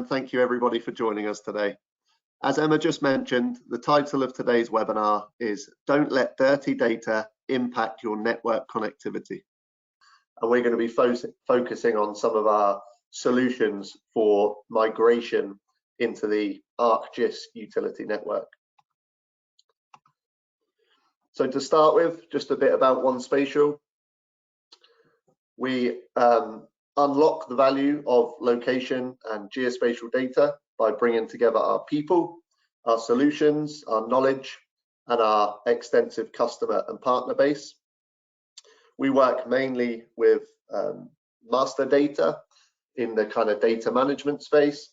thank you everybody for joining us today. As Emma just mentioned, the title of today's webinar is Don't Let Dirty Data Impact Your Network Connectivity. And we're going to be focusing on some of our solutions for migration into the ArcGIS utility network. So to start with, just a bit about OneSpatial. We unlock the value of location and geospatial data by bringing together our people, our solutions, our knowledge, and our extensive customer and partner base. We work mainly with master data in the kind of data management space,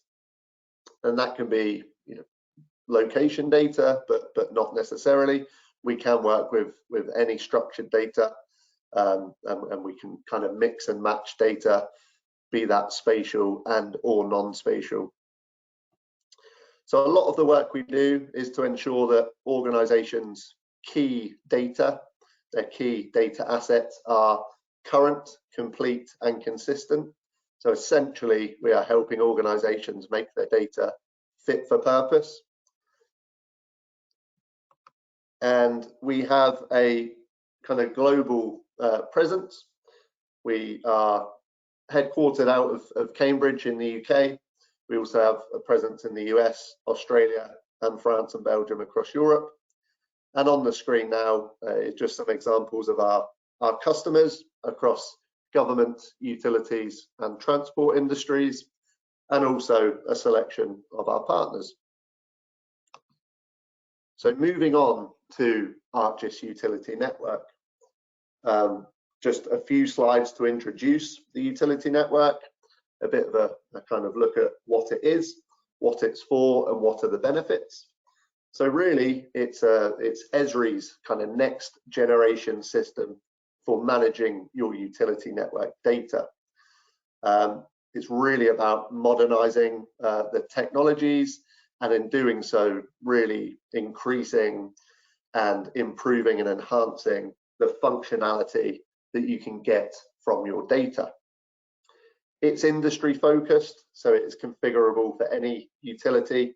and that can be location data, but not necessarily. We can work with any structured data, and we can kind of mix and match data, be that spatial and or non-spatial. So a lot of the work we do is to ensure that organizations' key data, their key data assets, are current, complete, and consistent. So essentially, we are helping organizations make their data fit for purpose. And we have a kind of global presence. We are headquartered out of Cambridge in the UK. We also have a presence in the US, Australia, and France and Belgium across Europe. And on the screen now is just some examples of our customers across government, utilities, and transport industries, and also a selection of our partners. So moving on to ArcGIS Utility Network. Just a few slides to introduce the utility network, a bit of a kind of look at what it is, what it's for, and what are the benefits. So really, it's Esri's kind of next generation system for managing your utility network data. It's really about modernizing the technologies, and in doing so, really increasing and improving and enhancing the functionality that you can get from your data. It's industry focused, so it is configurable for any utility,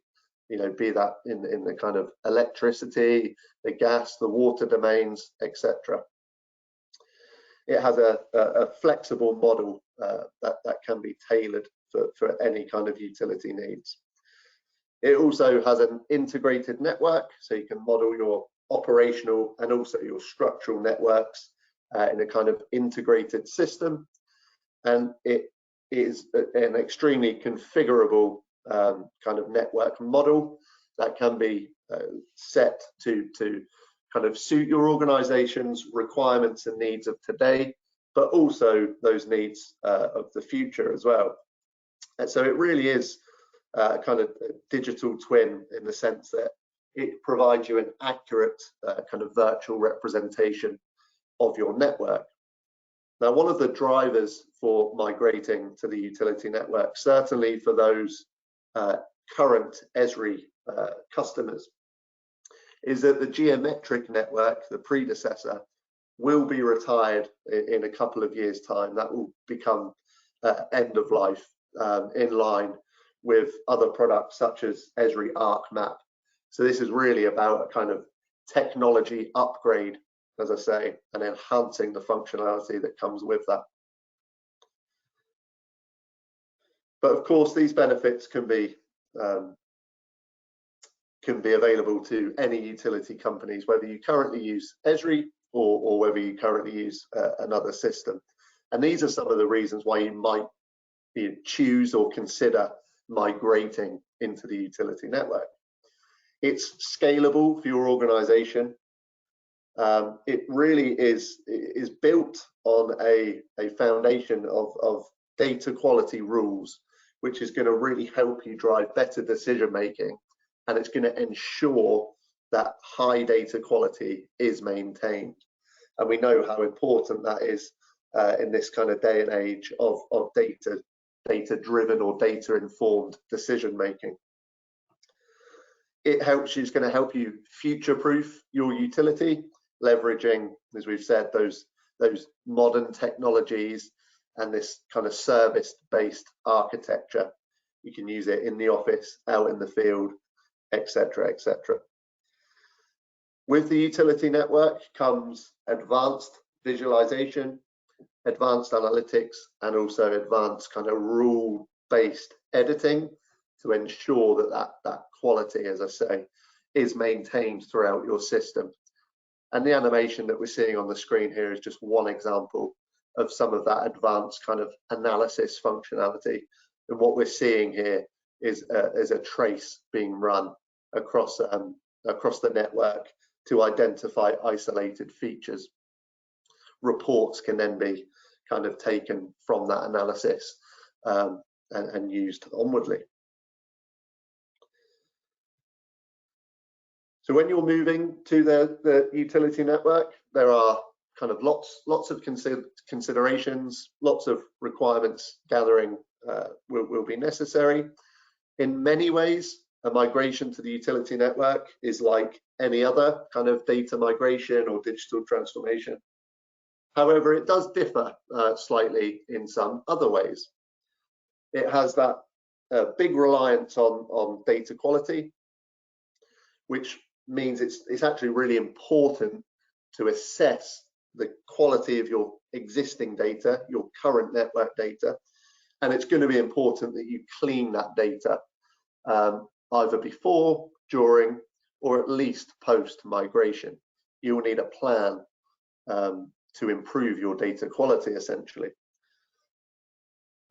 be that in the kind of electricity, the gas, the water domains, etc. It has a flexible model that can be tailored for any kind of utility needs. It also has an integrated network, so you can model your operational and also your structural networks in a kind of integrated system, and it is an extremely configurable kind of network model that can be set to kind of suit your organization's requirements and needs of today, but also those needs of the future as well. And so it really is kind of a digital twin in the sense that it provides you an accurate kind of virtual representation of your network. Now, one of the drivers for migrating to the utility network, certainly for those current Esri customers, is that the geometric network, the predecessor, will be retired in a couple of years' time. That will become end of life in line with other products such as Esri ArcMap. So this is really about a kind of technology upgrade, as I say, and enhancing the functionality that comes with that. But of course, these benefits can be available to any utility companies, whether you currently use Esri or whether you currently use another system. And these are some of the reasons why you might choose or consider migrating into the utility network. It's scalable for your organization. It really is built on a foundation of data quality rules, which is going to really help you drive better decision making, and it's going to ensure that high data quality is maintained. And we know how important that is in this kind of day and age of data driven or data informed decision making. It helps you, it's going to help you future proof your utility, leveraging, as we've said, those modern technologies and this kind of service based architecture You can use it in the office, out in the field, etc., etc. With the utility network comes advanced visualization, advanced analytics, and also advanced kind of rule-based editing to ensure that quality, as I say, is maintained throughout your system. And the animation that we're seeing on the screen here is just one example of some of that advanced kind of analysis functionality. And what we're seeing here is a trace being run across the network to identify isolated features. Reports can then be kind of taken from that analysis and used onwardly. So when you're moving to the utility network, there are kind of lots of considerations, lots of requirements gathering will be necessary. In many ways, a migration to the utility network is like any other kind of data migration or digital transformation. However, it does differ slightly in some other ways. It has that big reliance on data quality, which means it's actually really important to assess the quality of your existing data, your current network data, and it's going to be important that you clean that data either before, during, or at least post-migration. You will need a plan to improve your data quality, essentially.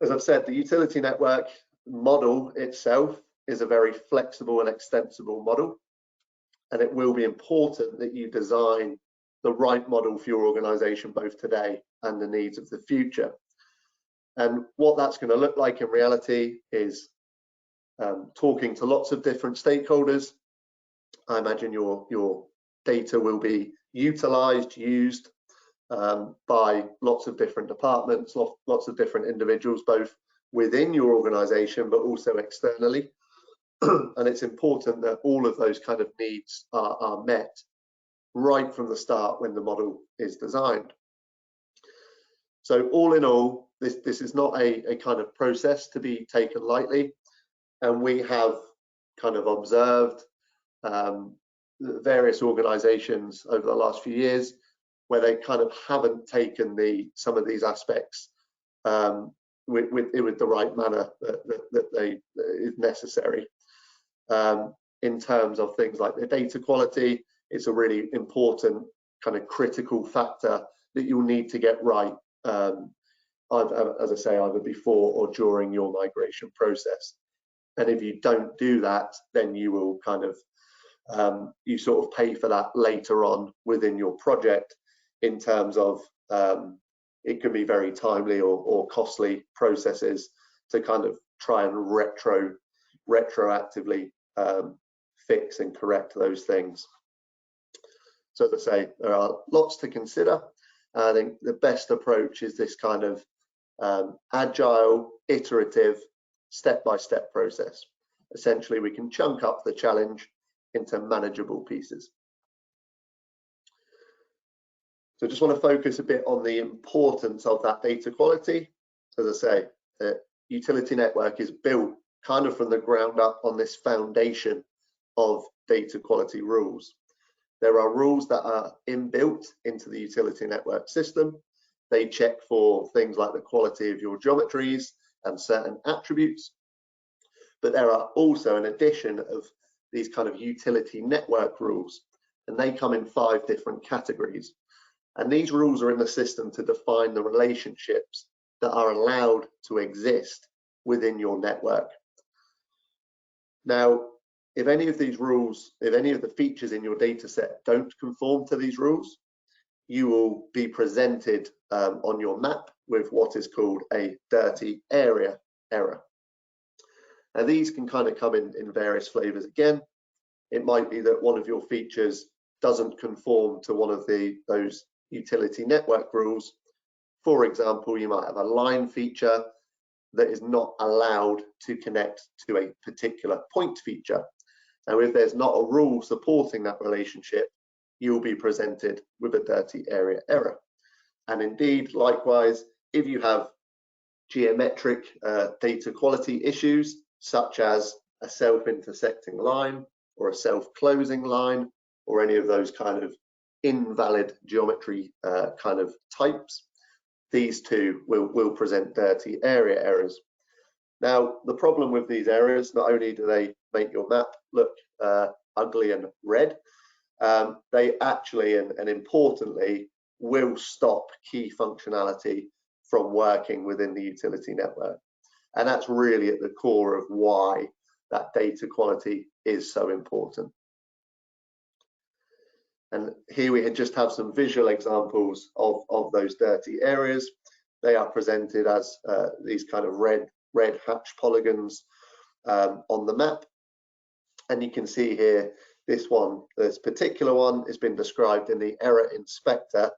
As I've said, the utility network model itself is a very flexible and extensible model, and it will be important that you design the right model for your organization, both today and the needs of the future. And what that's going to look like in reality is talking to lots of different stakeholders. I imagine your data will be utilized, used by lots of different departments, lots of different individuals, both within your organization, but also externally. And it's important that all of those kind of needs are met right from the start when the model is designed. So all in all, this is not a kind of process to be taken lightly. And we have kind of observed various organizations over the last few years where they kind of haven't taken some of these aspects with the right manner that is necessary. In terms of things like the data quality, it's a really important kind of critical factor that you'll need to get right, as I say, either before or during your migration process. And if you don't do that, then you will kind of, you sort of pay for that later on within your project in terms of it can be very timely or costly processes to kind of try and retroactively fix and correct those things. So as I say, there are lots to consider. I think the best approach is this kind of agile, iterative, step-by-step process. Essentially, we can chunk up the challenge into manageable pieces. So I just want to focus a bit on the importance of that data quality. As I say, the utility network is built kind of from the ground up on this foundation of data quality rules. There are rules that are inbuilt into the utility network system. They check for things like the quality of your geometries and certain attributes. But there are also an addition of these kind of utility network rules, and they come in 5 different categories. And these rules are in the system to define the relationships that are allowed to exist within your network. Now, if any of these rules, if any of the features in your data set don't conform to these rules, you will be presented on your map with what is called a dirty area error. Now, these can kind of come in various flavors again. It might be that one of your features doesn't conform to one of those utility network rules. For example, you might have a line feature that is not allowed to connect to a particular point feature. Now, if there's not a rule supporting that relationship, you'll be presented with a dirty area error. And indeed, likewise, if you have geometric data quality issues, such as a self-intersecting line or a self-closing line, or any of those kind of invalid geometry kind of types. These two will present dirty area errors. Now, the problem with these errors, not only do they make your map look ugly and red, they actually, and importantly, will stop key functionality from working within the utility network. And that's really at the core of why that data quality is so important. And here we just have some visual examples of those dirty areas. They are presented as these kind of red hatch polygons on the map. And you can see here, this particular one has been described in the error inspector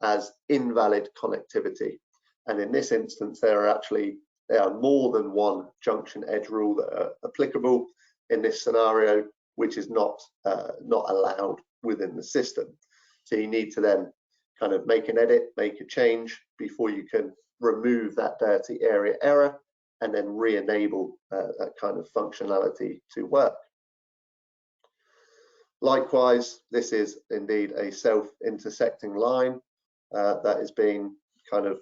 as invalid connectivity. And in this instance, there are more than one junction edge rule that are applicable in this scenario, which is not allowed within the system. So you need to then kind of make an edit, make a change before you can remove that dirty area error and then re-enable that kind of functionality to work. Likewise, this is indeed a self-intersecting line that is being kind of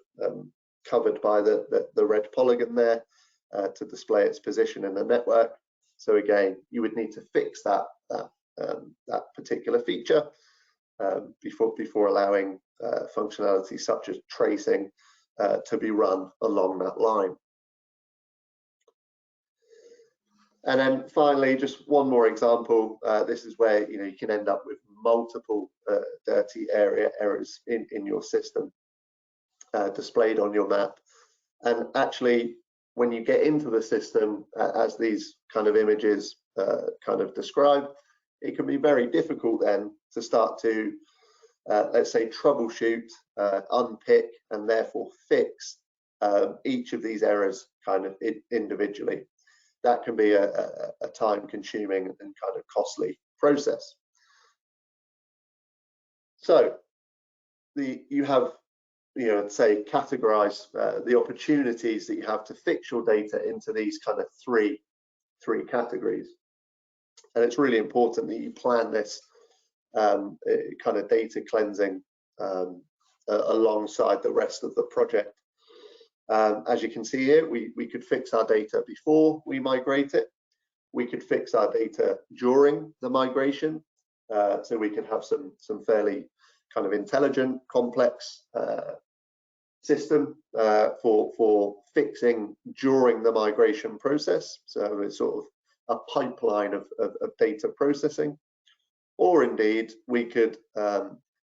covered by the red polygon there to display its position in the network. So again, you would need to fix that particular feature before allowing functionality such as tracing to be run along that line. And then finally, just one more example. This is where you can end up with multiple dirty area errors in your system displayed on your map. And actually, when you get into the system, as these kind of images kind of describe, it can be very difficult then to start to, let's say, troubleshoot, unpick, and therefore fix each of these errors kind of individually. That can be a time-consuming and kind of costly process. So you have, say, categorize the opportunities that you have to fix your data into these kind of three categories. And it's really important that you plan this kind of data cleansing alongside the rest of the project. As you can see here, we could fix our data before we migrate it. We could fix our data during the migration. So we can have some fairly kind of intelligent, complex system for fixing during the migration process. So it's sort of a pipeline of data processing. Or indeed, we could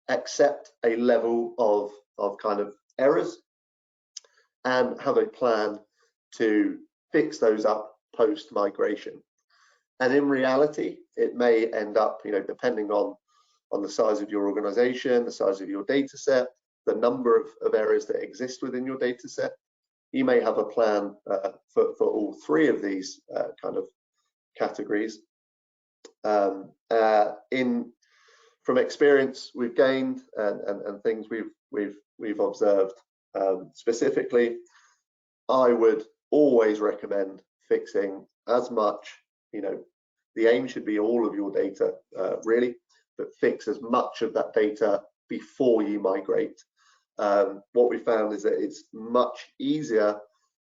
accept a level of kind of errors and have a plan to fix those up post migration. And in reality, it may end up, depending on the size of your organization, the size of your data set, the number of errors that exist within your data set, you may have a plan for all three of these kind of categories. From experience we've gained and things we've observed, specifically, I would always recommend fixing as much, the aim should be all of your data really, but fix as much of that data before you migrate. What we found is that it's much easier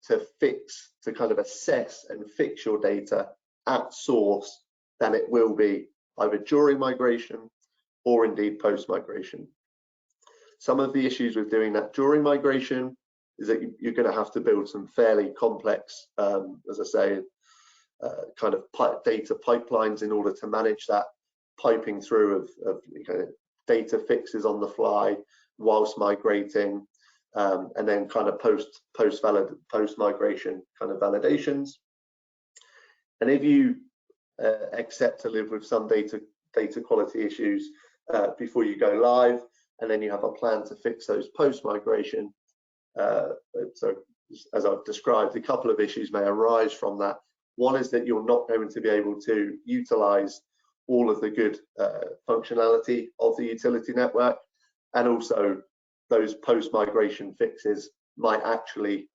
to kind of assess and fix your data at source than it will be either during migration or indeed post migration. Some of the issues with doing that during migration is that you're going to have to build some fairly complex, as I say, kind of data pipelines in order to manage that piping through of data fixes on the fly whilst migrating, and then kind of post migration kind of validations. And if you accept to live with some data quality issues before you go live, and then you have a plan to fix those post migration, so as I've described, a couple of issues may arise from that. One is that you're not going to be able to utilize all of the good functionality of the utility network, and also those post-migration fixes might actually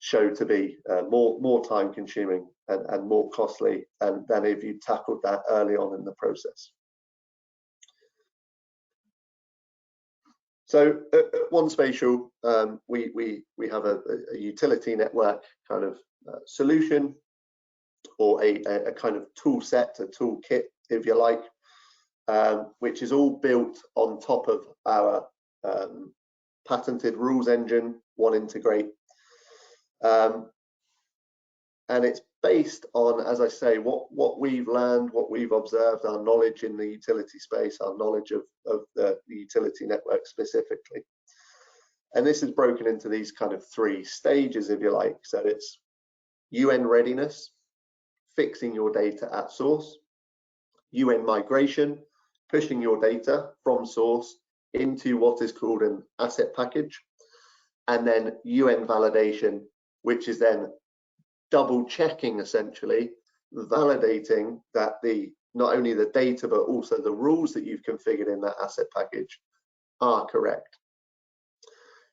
show to be more time consuming and more costly than if you tackled that early on in the process. So at One Spatial, we have a utility network kind of solution, or a kind of tool set, a toolkit, if you like, which is all built on top of our patented rules engine, OneIntegrate. And it's based on, as I say, what we've learned, what we've observed, our knowledge in the utility space, our knowledge of the utility network specifically. And this is broken into these kind of 3 stages, if you like. So it's UN readiness, fixing your data at source; UN migration, pushing your data from source into what is called an asset package; and then UN validation, which is then double checking, essentially validating that not only the data but also the rules that you've configured in that asset package are correct.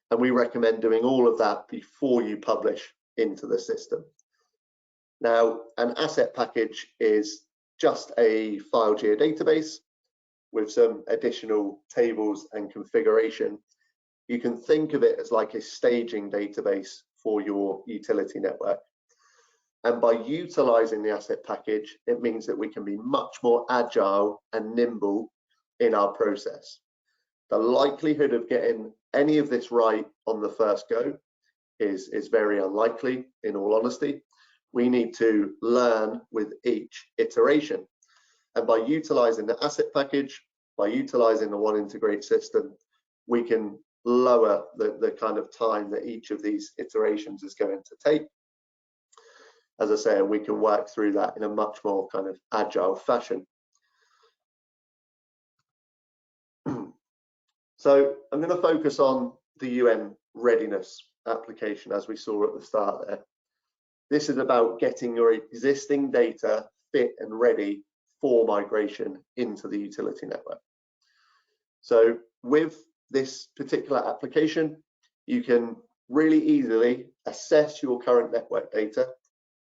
And we recommend doing all of that before you publish into the system. Now, an asset package is just a file geodatabase with some additional tables and configuration. You can think of it as like a staging database for your utility network. And by utilizing the asset package, it means that we can be much more agile and nimble in our process. The likelihood of getting any of this right on the first go is very unlikely, in all honesty. We need to learn with each iteration. And by utilizing the asset package, by utilizing the OneIntegrate system, we can lower the kind of time that each of these iterations is going to take. As I say, we can work through that in a much more kind of agile fashion. So I'm going to focus on the UN readiness application, as we saw at the start there. This is about getting your existing data fit and ready for migration into the utility network. So with this particular application, you can really easily assess your current network data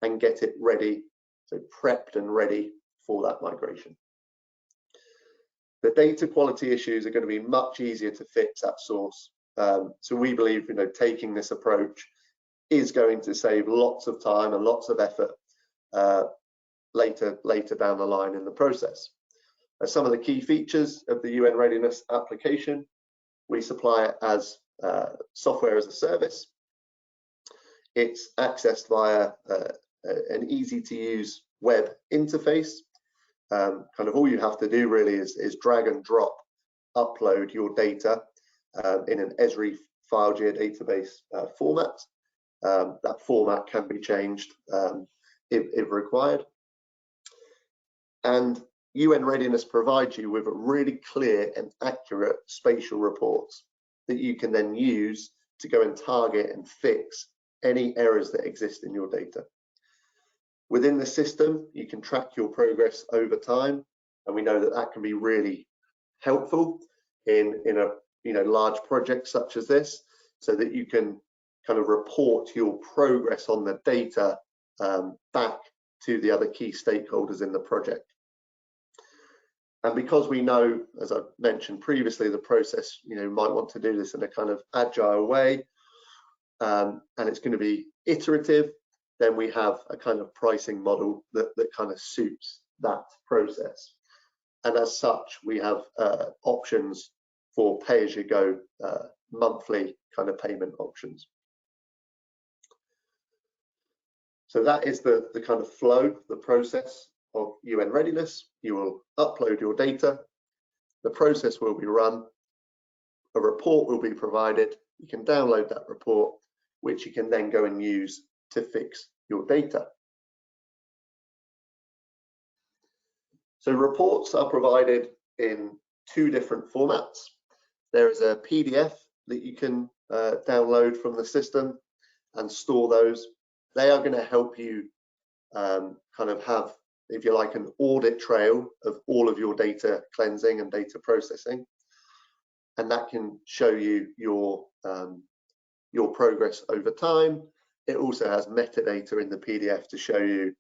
and get it ready, so prepped and ready for that migration. The data quality issues are going to be much easier to fix at source. So we believe, taking this approach is going to save lots of time and lots of effort later down the line in the process. Some of the key features of the UN readiness application: we supply it as software as a service. It's accessed via an easy-to-use web interface. Kind of all you have to do really is drag and drop, upload your data in an Esri file geodatabase format. That format can be changed if required. And UN readiness provides you with a really clear and accurate spatial reports that you can then use to go and target and fix any errors that exist in your data. Within the system, you can track your progress over time, and we know that that can be really helpful in a large project such as this, so that you can kind of report your progress on the data back to the other key stakeholders in the project. And because we know, as I mentioned previously, the process, might want to do this in a kind of agile way, and it's going to be iterative, then we have a kind of pricing model that kind of suits that process. And as such, we have options for pay-as-you-go monthly kind of payment options. So that is the kind of flow, the process of UN readiness. You will upload your data, the process will be run, a report will be provided, you can download that report, which you can then go and use to fix your data. So reports are provided in 2 different formats. There is a PDF that you can download from the system and store those. They are going to help you kind of have, if you like, an audit trail of all of your data cleansing and data processing, and that can show you your progress over time, it also has metadata in the PDF to show you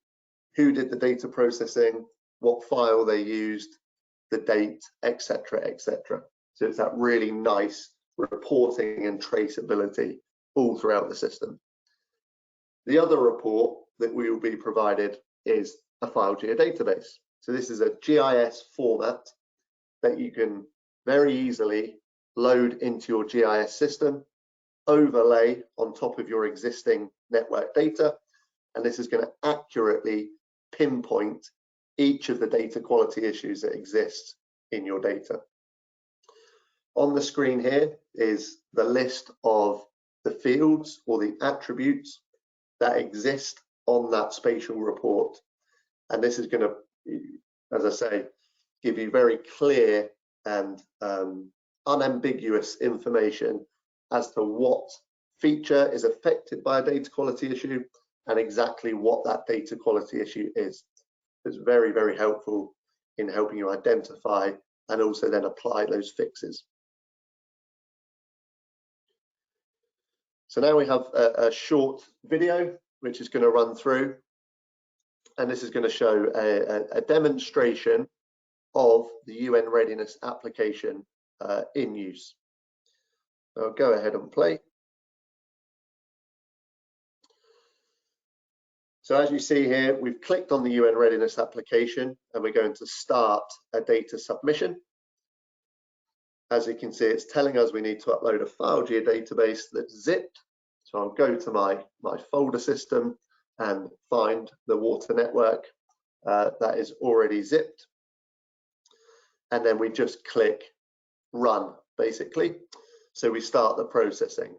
who did the data processing, what file they used, the date, etc., etc. So it's that really nice reporting and traceability all throughout the system. The other report that we will be provided is a file geodatabase. So this is a GIS format that you can very easily load into your GIS system, overlay on top of your existing network data, and this is going to accurately pinpoint each of the data quality issues that exist in your data. On the screen here is the list of the fields or the attributes that exist on that spatial report, and this is going to, as I say, give you very clear and unambiguous information as to what feature is affected by a data quality issue and exactly what that data quality issue is. It's very, very helpful in helping you identify and also then apply those fixes. So now we have a short video which is going to run through, and this is going to show a demonstration of the UN readiness application in use. So I'll go ahead and play. So as you see here, we've clicked on the UN readiness application and we're going to start a data submission. As you can see, it's telling us we need to upload a file geodatabase that's zipped. So I'll go to my folder system and find the water network that is already zipped. And then we just click run, basically. So we start the processing.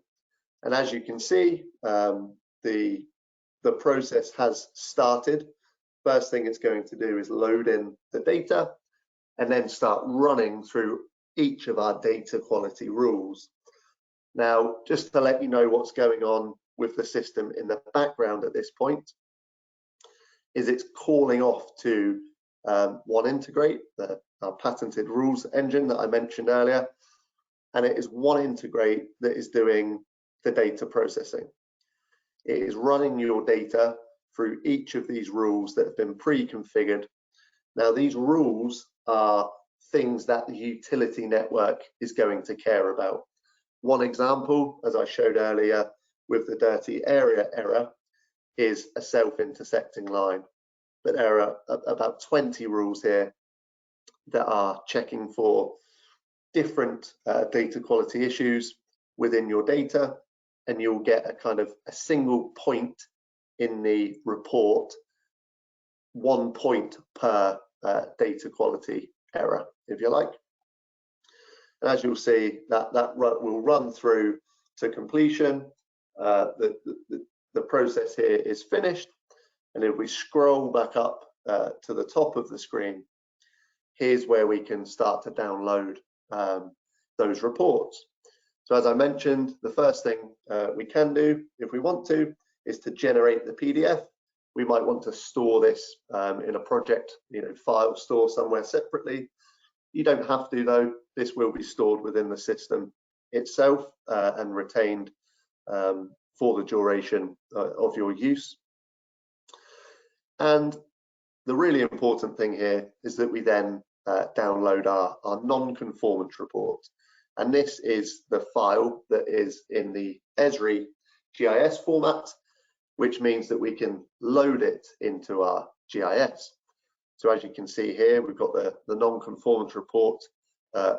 And as you can see, the process has started. First thing it's going to do is load in the data and then start running through each of our data quality rules. Now, just to let you know what's going on with the system in the background at this point, is it's calling off to OneIntegrate, our patented rules engine that I mentioned earlier, and it is OneIntegrate that is doing the data processing. It is running your data through each of these rules that have been pre-configured. Now, these rules are things that the utility network is going to care about. One example, as I showed earlier with the dirty area error, is a self-intersecting line. But there are about 20 rules here that are checking for different data quality issues within your data, and you'll get a kind of a single point in the report, 1 point per data quality error, if you like. And as you'll see, that will run through to completion. The process here is finished, and if we scroll back up to the top of the screen, here's where we can start to download those reports. So as I mentioned, the first thing we can do, if we want to, is to generate the PDF. We might want to store this in a project, file store somewhere separately. You don't have to, though. This will be stored within the system itself and retained for the duration of your use. And the really important thing here is that we then download our non-conformance report. And this is the file that is in the Esri GIS format, which means that we can load it into our GIS. So as you can see here, we've got the non-conformance report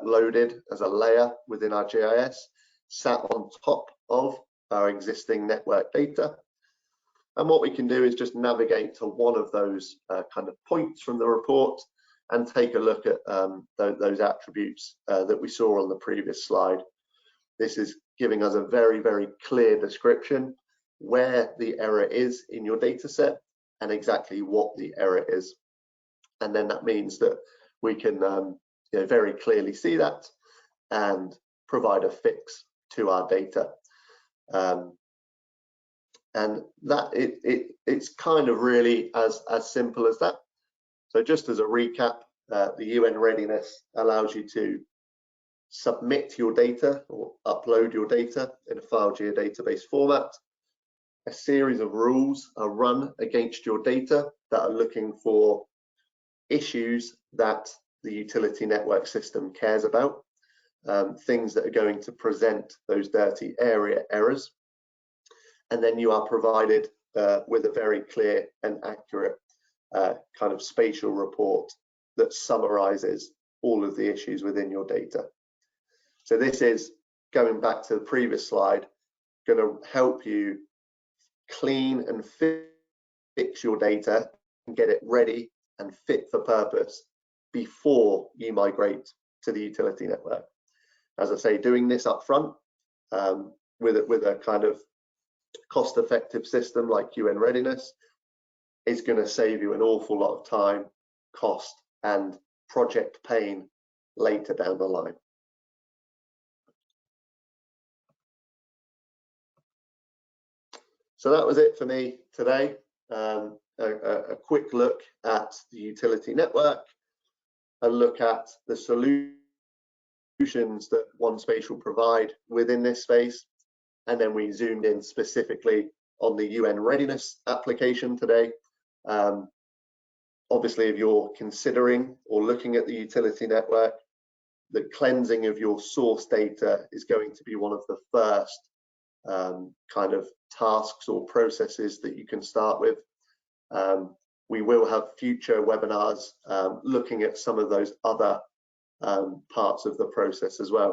loaded as a layer within our GIS, sat on top of our existing network data. And what we can do is just navigate to one of those kind of points from the report and take a look at those attributes that we saw on the previous slide. This is giving us a very, very clear description where the error is in your data set and exactly what the error is. And then that means that we can very clearly see that and provide a fix to our data. And that it's kind of really as simple as that. So just as a recap, the UN readiness allows you to submit your data or upload your data in a file geodatabase format. a series of rules are run against your data that are looking for issues that the utility network system cares about, things that are going to present those dirty area errors. And then you are provided with a very clear and accurate kind of spatial report that summarizes all of the issues within your data. So this is, going back to the previous slide, going to help you clean and fix your data and get it ready and fit for purpose before you migrate to the utility network. As I say, doing this up front with a kind of cost-effective system like UN Readiness is going to save you an awful lot of time, cost, and project pain later down the line. So that was it for me today. A quick look at the utility network, a look at the solutions that OneSpatial provide within this space, and then we zoomed in specifically on the UN Readiness application today. Obviously, if you're considering or looking at the utility network, the cleansing of your source data is going to be one of the first kind of tasks or processes that you can start with. We will have future webinars looking at some of those other parts of the process as well.